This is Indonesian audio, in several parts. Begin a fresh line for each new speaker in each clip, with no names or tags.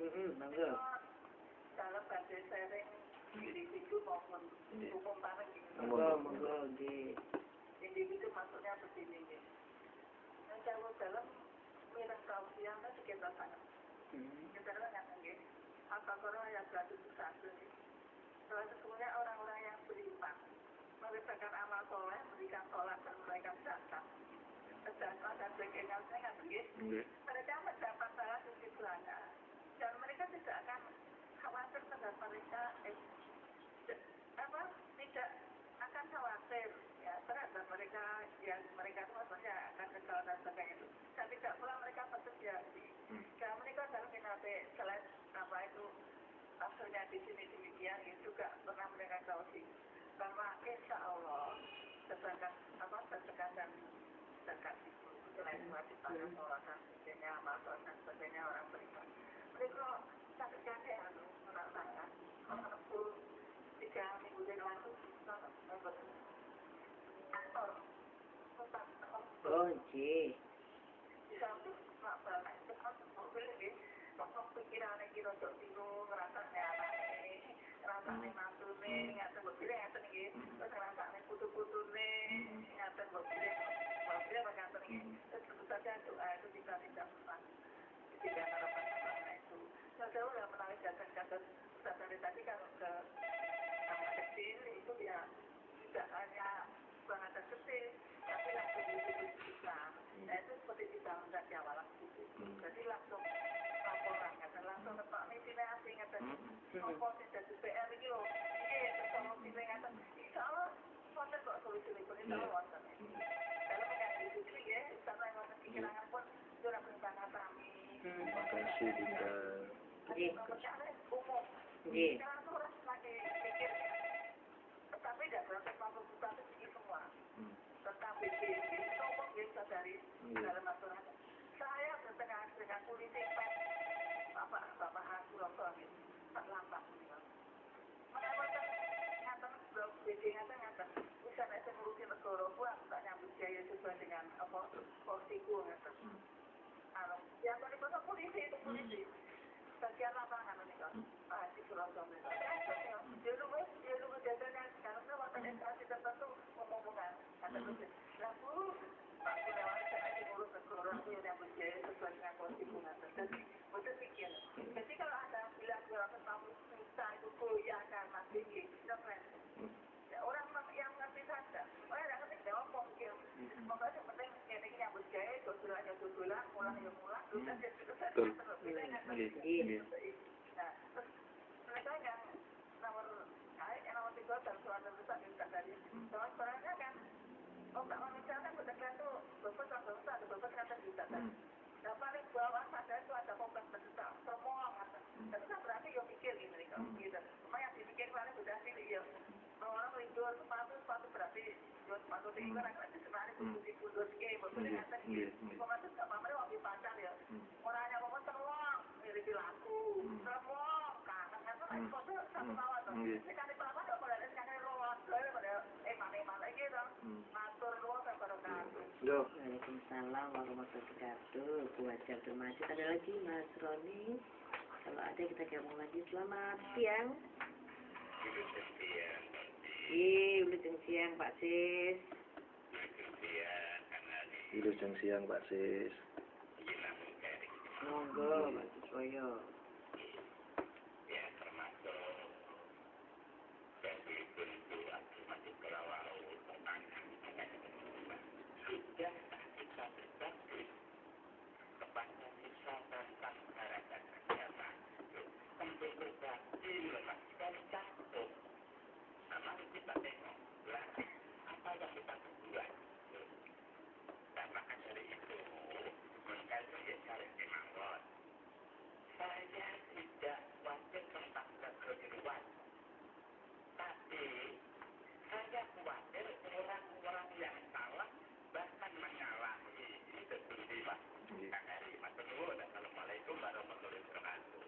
Monggo.
Dalam badhe sering individu maupun umum bareng gitu.
Monggo nggih.
Individu maksudnya begini nggih. Nek dalam mireng tausiah kan sekitar sana. Kita kan nggih. Al-Baqarah ayat 101 nggih. Bahwa sesungguhnya orang-orang yang beriman mengerjakan amal soleh, memberikan sholat dan menunaikan zakat, sedekah dan sebagainya, mereka mendapat pahala sisi belanda dan mereka tidak akan khawatir terhadap mereka tidak akan khawatir ya terhadap mereka yang mereka itu maksudnya akan kesalahan dan sebagainya itu dan tidak pula mereka bersedia dan mereka dalam minate selain apa itu akhirnya di sini demikian itu juga pernah mereka tahu bahwa insya Allah sedangkan dan zakat itu selain wajib pada sholat dan sebagainya amal sholat dan sebagainya orang beriman mereka sakitnya merasakan waktu 3 minggu yang lalu
oh nggih
pikirannya kira untuk bingung ngerasanya anaknya ngerasanya mantunya ngatain mobilnya ngatain ini terus ngerasanya putu-putunya ngatain mobilnya apa ngatain ini terus tentu saja doa itu bisa tidak pernah tidak harapan sama itu saya udah menarik datang dari tadi kalau ke anak kecil itu ya tidak hanya bahasa kecil tapi langsung Islam nah itu seperti di tahun dari awal jadi langsung laporan langsung letak ini sini asing apa sih dari PR ini loh ini kalau sini ngatain insya Allah wonten kok solusi ini insya Allah wonten dalam mengenai itu ya karena yang wonten pikiran pun sudah berencana kami
terima kasih Dinda
umum sekarang tuh orang lagi pikir tetapi tidak berarti mampu buka itu semua tetapi di umum bisa dari dalam masyarakat saya bertengah dengan polisi Bapak Hasil Rosso terlambat mengamalkan ngatain blog BD ngatain bisa naik ngurusin negara buat tak nyambut biaya sesuai dengan porsiku ngatain yang tadi pasal polisi itu polisi bagian lapangan ini kan Hasil Rosso dia lu jadinya karena waktu instansi tertentu ngomong-ngomongan ngatain lalu Pak Gunawan saya ngurus negara aku yang nyambut biaya sesuai dengan porsiku ngatain betul pikir. Jadi kalau ada bilang 250 juta itu goyah karena tinggi, keren. Ya, orang yang ngerti saja. Orang yang ngerti jawab mungkin. Makanya yang penting ini nyambut jaya, dodolannya dodolan, mulang ya mulang, dosa ya dosa. Nah, terus mereka yang nomor 3 dan suara besar juga tadi. Soal perannya kan, tak manusia kan betul-betul itu bapak ada bapak kata juga kan. Nah paling bawah saja itu ada kompleks besar, semua kata. Tapi kan berarti ya pikir gitu nih kalau gitu. Cuma yang dipikir paling sudah sih ya. Kalau orang jual sepatu berarti jual sepatu tinggi kan akan sebenarnya kudu game, betul kata gitu. Pemain nggak apa-apa waktu pacar ya. Orangnya ngomong teruang, mirip laku, teruang, kangen kan itu satu lawan tuh. Sekali paman nggak boleh sekali ruang, pada mana gitu. Matur ruang kan pada kangen.
Waalaikumsalam warahmatullahi wabarakatuh. Buat Abdul Majid ada lagi Mas Roni. Kalau ada kita gabung lagi. Selamat siang. Wilujeng siang Pak Sis.
Wilujeng siang Pak Sis.
Monggo Pak Siswoyo.
Ya termasuk dari bentuk Abdul Majid Kelawau tentang sudah kita berbagi kepada siswa tentang harapan agama untuk berbagi lepas dari jatuh. Mari kita tengok apa yang kita berbuat. Dan maka dari itu mengkaji cari kemauan. Saya tidak khawatir tentang kekeliruan, tapi saya khawatir orang-orang yang salah bahkan menyalahi seperti Pak KRI. Assalamualaikum warahmatullahi wabarakatuh.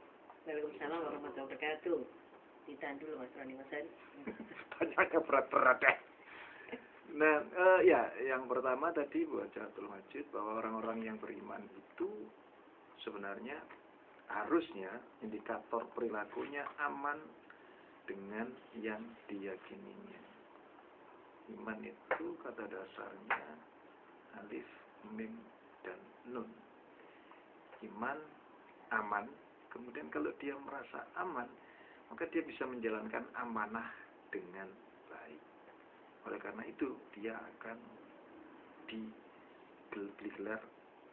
Waalaikumsalam warahmatullahi wabarakatuh. Ditahan dulu Mas Roni Mas Roni.
Tanyanya berat-berat deh. Nah, ya, yang pertama tadi buat Abdul Majid bahwa orang-orang yang beriman itu sebenarnya harusnya indikator perilakunya aman dengan yang diyakininya. Iman itu kata dasarnya alif, mim, dan nun. Iman, aman. Kemudian kalau dia merasa aman, maka dia bisa menjalankan amanah dengan baik. Oleh karena itu, dia akan digelar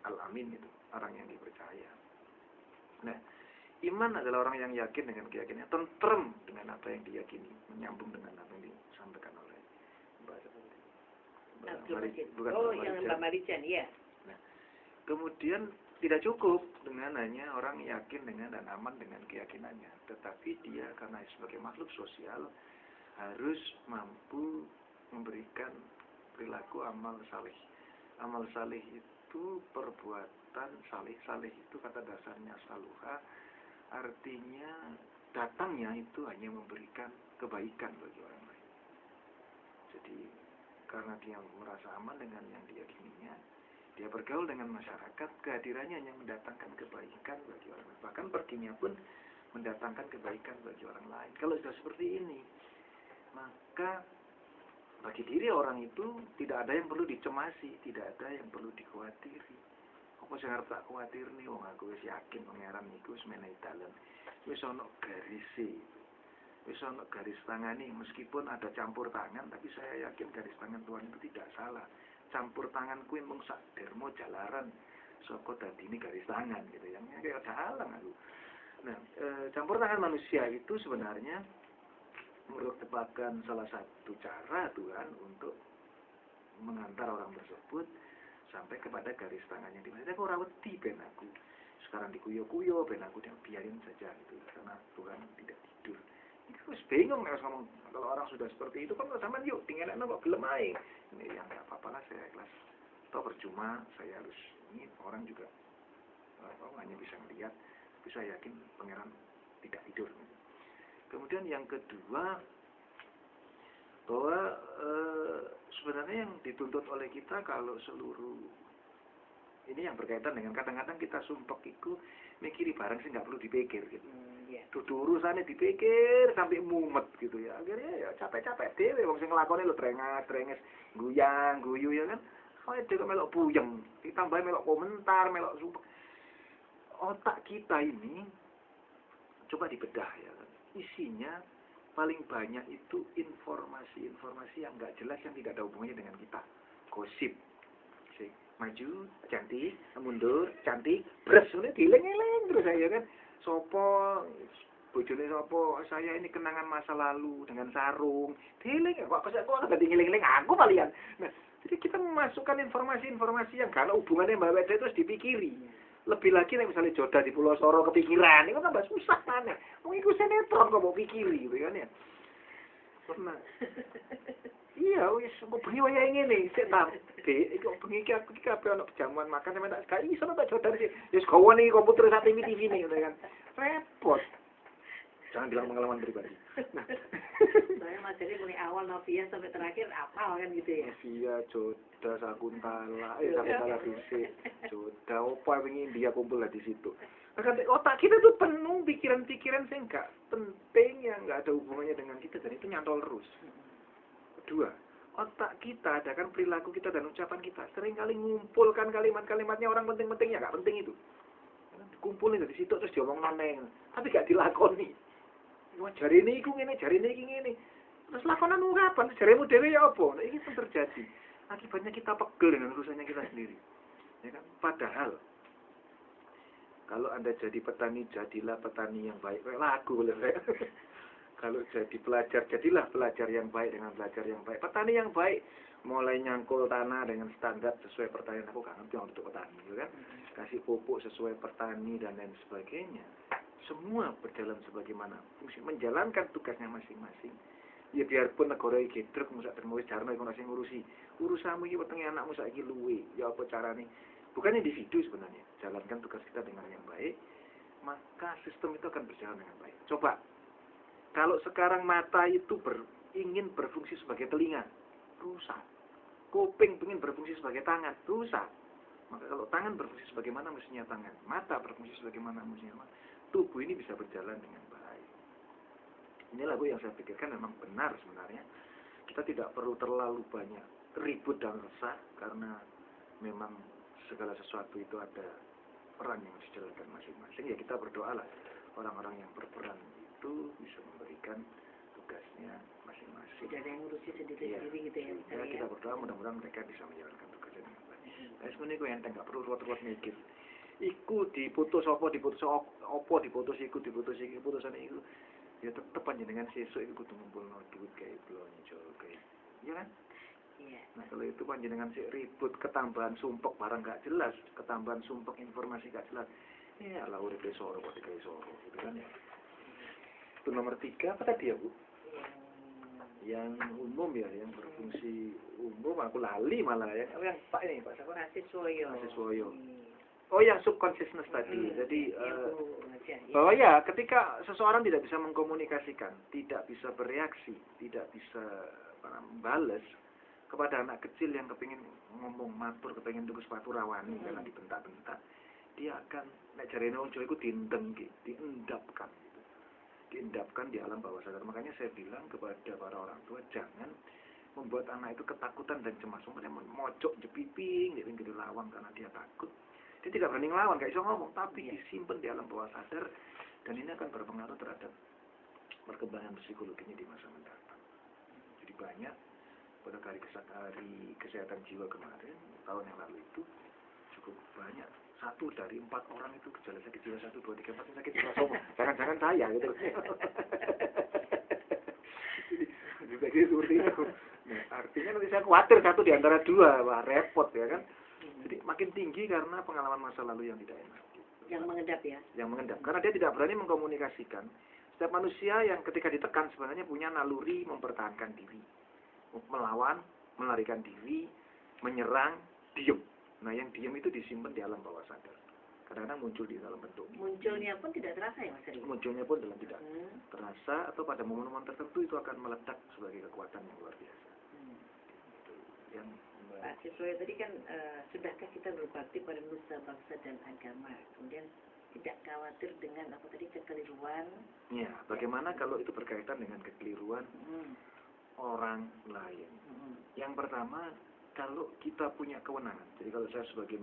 al-amin, itu orang yang dipercaya. Nah, iman adalah orang yang yakin dengan keyakinannya, tentrem dengan apa yang diyakini, menyambung dengan apa yang disampaikan oleh
Mbak Marijan, ya.
Nah, kemudian tidak cukup dengan hanya orang yakin dengan dan aman dengan keyakinannya, tetapi dia karena sebagai makhluk sosial harus mampu memberikan perilaku amal saleh. Amal saleh itu perbuatan saleh. Saleh itu kata dasarnya saluha, artinya datangnya itu hanya memberikan kebaikan bagi orang lain. Jadi karena dia merasa aman dengan yang diyakininya, dia bergaul dengan masyarakat, kehadirannya hanya mendatangkan kebaikan bagi orang lain. Bahkan perginya pun mendatangkan kebaikan bagi orang lain. Kalau sudah seperti ini, maka bagi diri orang itu tidak ada yang perlu dicemasi, tidak ada yang perlu dikhawatiri. Apa sing arep tak khawatir nih, wong aku wis yakin pangeran niku wis menehi dalan. Wis ana garise. Wis ana garis tangane, meskipun ada campur tangan, tapi saya yakin garis tangan Tuhan itu tidak salah. Campur tangan kuwi mung sak dermo jalaran saka dadine garis tangan gitu yang kayak dalang aku. Nah, campur tangan manusia itu sebenarnya merupakan salah satu cara Tuhan untuk mengantar orang tersebut sampai kepada garis tangannya. Di mana aku ora wedi ben aku sekarang dikuyo-kuyo, ben aku biarin saja gitu, karena Tuhan tidak tidur. Itu bingung nek ngomong, kalau orang sudah seperti itu kan sama yuk tinggalin kok gelem ae. Ini yang enggak apa-apa lah, saya ikhlas. Toh percuma saya harus ini, orang juga hanya bisa melihat, tapi saya yakin pangeran tidak tidur. Kemudian yang kedua, bahwa sebenarnya yang dituntut oleh kita kalau seluruh ini yang berkaitan dengan kadang-kadang kita sumpek itu mikiri barang sih nggak perlu dipikir gitu. Dudu urusannya dipikir sampai mumet gitu ya. Akhirnya ya capek-capek dhewe wong sing nglakone lho drenges, guyang, guyu ya kan. Awake dhewe melok puyeng, ditambah melok komentar, melok sumpek. Otak kita ini coba dibedah ya kan. Isinya paling banyak itu informasi-informasi yang nggak jelas, yang tidak ada hubungannya dengan kita. Gosip. Maju, cantik, mundur, cantik, bres, ini dileng-eleng terus saya kan. Sopo, bojone sopo, saya ini kenangan masa lalu dengan sarung. Dileng, kok ada ngeleng-eleng aku kalian. Nah, jadi kita memasukkan informasi-informasi yang karena hubungannya Mbak Weda terus dipikiri. Lebih lagi nih misalnya jodoh di Pulau Soro kepikiran, itu tambah susah mana. Mau ikut sinetron kok mau pikiri gitu kan ya. Pernah. Iya, wis kok bengi wayahe ngene, sik ta. Dek, kok bengi iki aku iki kabeh ana jamuan makan sampe tak gak iso tak jodoh sih. Wis gawane komputer sak TV nih gitu kan. Repot. Jangan bilang pengalaman pribadi. Nah.
Saya materi mulai awal Novia sampai terakhir apal kan gitu ya.
Novia, Joda, Sakuntala, Sakuntala Fisik, Joda, apa wingi dia kumpul di situ. Nah, otak kita tuh penuh pikiran-pikiran yang nggak penting, yang nggak ada hubungannya dengan kita, dan itu nyantol terus. Kedua, otak kita ada kan perilaku kita dan ucapan kita. Seringkali ngumpulkan kalimat-kalimatnya orang penting-pentingnya, nggak penting itu. Kumpulin dari situ terus diomong noneng, tapi nggak dilakoni. Wah, jari ini iku ngene, jari ini ngene. Terus lakonan kapan? Jarimu dhewe ya apa? Nah, ini terjadi. Akibatnya kita pegel dengan urusannya kita sendiri. Ya kan? Padahal kalau Anda jadi petani, jadilah petani yang baik. Lagu boleh saya. Kalau jadi pelajar, jadilah pelajar yang baik dengan pelajar yang baik. Petani yang baik, mulai nyangkul tanah dengan standar sesuai pertanian. Aku gak ngerti untuk petani, kan? Kasih pupuk sesuai pertani dan lain sebagainya. Semua berjalan sebagaimana fungsi, menjalankan tugasnya masing-masing. Ya biarpun negara iki gedrek musak terus jarno iku sing ngurusi. Urusanmu iki wetenge anakmu saiki luwe. Ya apa carane? Bukan individu sebenarnya. Jalankan tugas kita dengan yang baik, maka sistem itu akan berjalan dengan baik. Coba kalau sekarang mata itu ingin berfungsi sebagai telinga, rusak. Kuping ingin berfungsi sebagai tangan, rusak. Maka kalau tangan berfungsi sebagaimana mestinya tangan, mata berfungsi sebagaimana mestinya mata, tubuh ini bisa berjalan dengan baik. Inilah Bu yang saya pikirkan memang benar sebenarnya. Kita tidak perlu terlalu banyak ribut dan resah karena memang segala sesuatu itu ada peran yang harus dijalankan masing-masing. Ya kita berdoalah orang-orang yang berperan itu bisa memberikan tugasnya masing-masing.
Tidak ada yang ngurusi sendiri-sendiri gitu ya.
Ya, kita berdoa mudah-mudahan mereka bisa menjalankan tugasnya dengan baik. Nah, sebenarnya gue yang nggak perlu ruwet-ruwet mikir. Iku diputus apa, diputus apa, diputus iku, putusan iku. Ya tetep panjenengan sesuk iku kudu ngumpulno duit kayak blonjo kayak. Iya kan?
Iya.
Nah, kalau itu panjenengan sik ribut ketambahan sumpek barang gak jelas, ketambahan sumpek informasi gak jelas. Ya Allah urip soro kok digawe soro gitu kan ya. Itu nomor 3 apa tadi ya, Bu? Yang umum ya, yang berfungsi umum, aku lali malah ya. Yang Pak ini, Pak siapa?
Mahasiswoyo.
Oh, yang subconsciousness tadi. Jadi bahwa ya ketika seseorang tidak bisa mengkomunikasikan, tidak bisa bereaksi, tidak bisa membalas kepada anak kecil yang kepingin ngomong matur, kepingin tuku sepatu rawani karena dibentak-bentak, dia akan nek jarene wong Jawa iku diendapkan. Diendapkan di alam bawah sadar. Makanya saya bilang kepada para orang tua, jangan membuat anak itu ketakutan dan cemas. Umpamanya mojok jepiping di pinggir lawang karena dia takut. Dia tidak berani ngelawan, gak bisa ngomong, tapi disimpan di alam bawah sadar, dan ini akan berpengaruh terhadap perkembangan psikologinya di masa mendatang. Jadi banyak pada hari kesehatan jiwa kemarin, tahun yang lalu itu cukup banyak. 1 dari 4 orang itu gejala sakit jiwa 1, 2, 3, 4 sakit jiwa semua. Jangan-jangan saya gitu. Juga seperti itu. Nah, artinya nanti saya khawatir 1 di antara 2, wah repot ya kan. Jadi makin tinggi karena pengalaman masa lalu yang tidak enak.
Yang mengendap ya?
Yang mengendap. Karena dia tidak berani mengkomunikasikan. Setiap manusia yang ketika ditekan sebenarnya punya naluri mempertahankan diri. Melawan, melarikan diri, menyerang, diem. Nah yang diem itu disimpan di alam bawah sadar. Kadang-kadang muncul di dalam bentuk mimpi.
Munculnya pun tidak terasa ya Mas Eri?
Munculnya pun dalam tidak terasa atau pada momen-momen tertentu itu akan meledak sebagai kekuatan yang luar biasa. Itu yang
Pak Siswoyo tadi kan sudahkah kita berbakti pada nusa, bangsa dan agama, kemudian tidak khawatir dengan apa tadi kekeliruan.
Ya, bagaimana kalau itu berkaitan dengan kekeliruan orang lain? Yang pertama, kalau kita punya kewenangan. Jadi kalau saya sebagai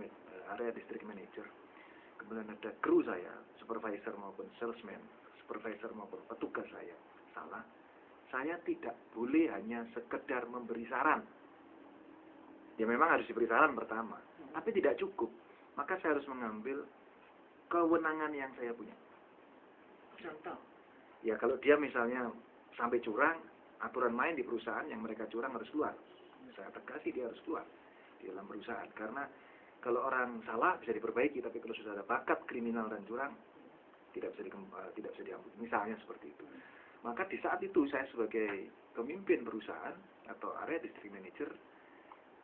area district manager, kemudian ada kru saya, supervisor maupun salesman, supervisor maupun petugas saya salah, saya tidak boleh hanya sekedar memberi saran. Ya memang harus diberi saran pertama, tapi tidak cukup. Maka saya harus mengambil kewenangan yang saya punya.
Contoh?
Ya kalau dia misalnya sampai curang, aturan main di perusahaan yang mereka curang harus keluar. Saya tegasi dia harus keluar di dalam perusahaan. Karena kalau orang salah bisa diperbaiki, tapi kalau sudah ada bakat kriminal dan curang, tidak bisa diampuni. Misalnya seperti itu. Maka di saat itu saya sebagai pemimpin perusahaan atau area district manager,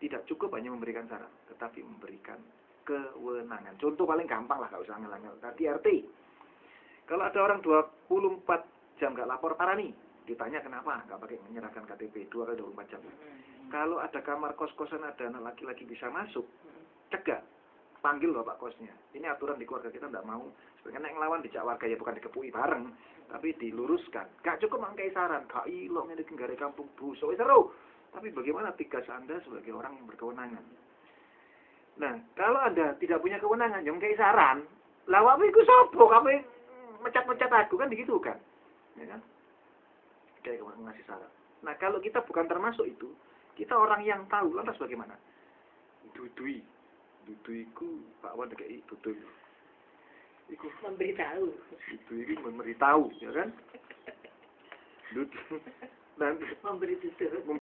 tidak cukup hanya memberikan saran, tetapi memberikan kewenangan. Contoh paling gampang lah, gak usah ngel-ngel. Tadi RT. Kalau ada orang 24 jam gak lapor, parani. Ditanya kenapa gak pakai menyerahkan KTP 2 kali 24 jam. Kalau ada kamar kos-kosan, ada anak laki-laki bisa masuk, cegah. Panggil bapak kosnya. Ini aturan di keluarga kita tidak mau. Sebenarnya yang ngelawan dijak warga ya bukan dikepui bareng, tapi diluruskan. Gak cukup mangkai saran. Gak ilong ini tenggara kampung busuk. Seru. Tapi bagaimana tugas Anda sebagai orang yang berkewenangan? Nah, kalau Anda tidak punya kewenangan, yang kayak saran, lawak iku sopo, kamu mecat-mecat aku kan begitu kan? Ya kan? Kayak ngasih saran. Nah, kalau kita bukan termasuk itu, kita orang yang tahu, lantas bagaimana? Dudui iku Pak Wan kayak dudui. Iku
memberitahu.
Dudui iku memberitahu, ya kan? Dudui. Nanti
memberi tutur.